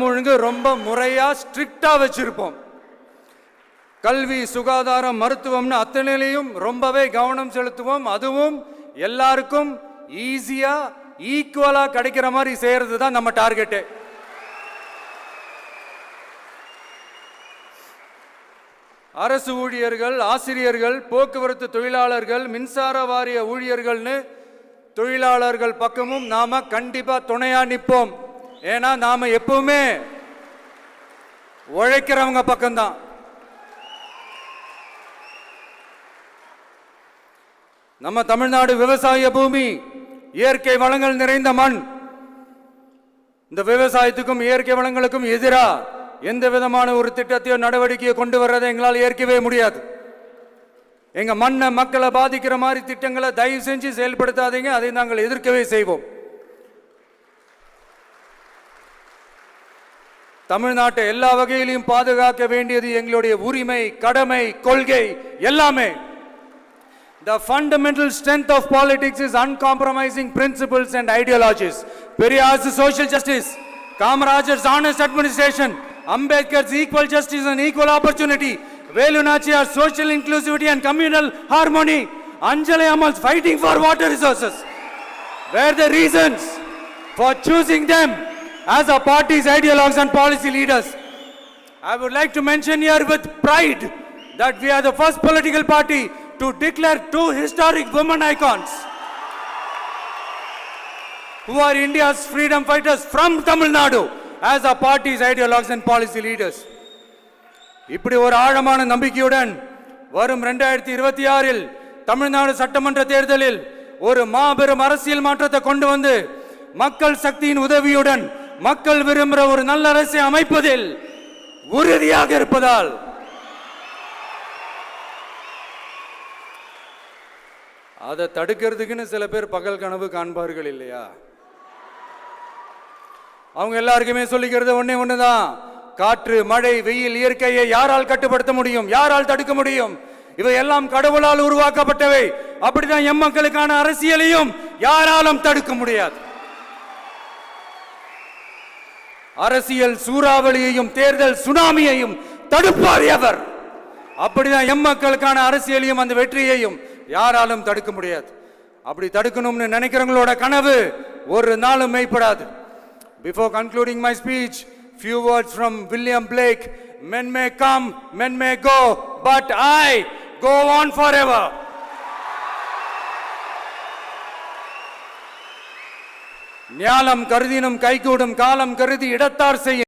ஒழுங்கு ரொம்ப முறையா ஸ்ட்ரிக்டா வச்சிருப்போம். கல்வி, சுகாதாரம், மருத்துவம்னு அத்தனையிலையும் ரொம்பவே கவனம் செலுத்துவோம். அதுவும் எல்லாருக்கும் ஈஸியா ஈக்குவலா கிடைக்கிற மாதிரி செய்யறது தான் நம்ம டார்கெட். அரசு ஊழியர்கள், ஆசிரியர்கள், போக்குவரத்து தொழிலாளர்கள், மின்சார வாரிய ஊழியர்கள்னு தொழிலாளர்கள் பக்கமும் நாம கண்டிப்பா துணையா நிற்போம். ஏன்னா நாம எப்பவுமே உழைக்கிறவங்க பக்கம்தான். நம்ம தமிழ்நாடு விவசாய பூமி, இயற்கை வளங்கள் நிறைந்த மண். இந்த விவசாயத்துக்கும் இயற்கை வளங்களுக்கும் எதிராக எந்த விதமான ஒரு திட்டத்தையோ நடவடிக்கையை கொண்டு வர்றதை எங்களால் ஏற்கவே முடியாது. எங்க மண்ணை, மக்களை பாதிக்கிற மாதிரி திட்டங்களை தயவு செஞ்சு செயல்படுத்தாதீங்க. அதை நாங்கள் எதிர்க்கவே செய்வோம். தமிழ்நாட்டை எல்லா வகையிலும் பாதுகாக்க வேண்டியது எங்களுடைய உரிமை, கடமை, கொள்கை எல்லாமே. The fundamental strength of politics is uncompromising principles and ideologies. Periyar's social justice, Kamarajar's honest administration, Ambedkar's equal justice and equal opportunity, Velu Nachiyar's social inclusivity and communal harmony, Anjali Amal's fighting for water resources were the reasons for choosing them as our party's ideologues and policy leaders. I would like to mention here with pride that we are the first political party to declare two historic women icons who are India's freedom fighters from Tamil Nadu as our party's ideologues and policy leaders. இப்படி ஒரு ஆழமான நம்பிக்கையுடன் வரும் 2026 தமிழ்நாடு சட்டமன்ற தேர்தலில் ஒரு மாபெரும் அரசியல் மாற்றத்தை கொண்டு வந்து மக்கள் சக்தியின் உதவியுடன் மக்கள் விரும்புகிற ஒரு நல்ல அரசை அமைப்பதில் உறுதியாக இருப்பதால் அதை தடுக்கிறதுக்குன்னு சில பேர் பகல் கனவு காண்பார்கள் இல்லையா? அவங்க எல்லாருக்குமே சொல்லிக்கிறது ஒண்ணுதான். காற்று, மழை, வெயில், இயற்கையை யாரால் கட்டுப்படுத்த முடியும்? யாரால் தடுக்க முடியும்? இவை எல்லாம் கடவுளால் உருவாக்கப்பட்டவை. அப்படிதான் எம் மக்களுக்கான அரசியலையும் யாராலும் தடுக்க முடியாது. அரசியல் சூறாவளியையும் தேர்தல் சுனாமியையும் தடுப்பார் எவர். அப்படிதான் எம் மக்களுக்கான அரசியலையும் அந்த வெற்றியையும் யாராலும் தடுக்க முடியாது. அப்படி தடுக்கணும்னு நினைக்கிறவங்களோட கனவு ஒரு நாளும் மெய்ப்படாது. Before concluding my speech, few words from William Blake. Men may come, men may go, but I go on forever. ஞாலம் கருதினும் கைகூடும், காலம் கருதி இடத்தார் செய்யும்.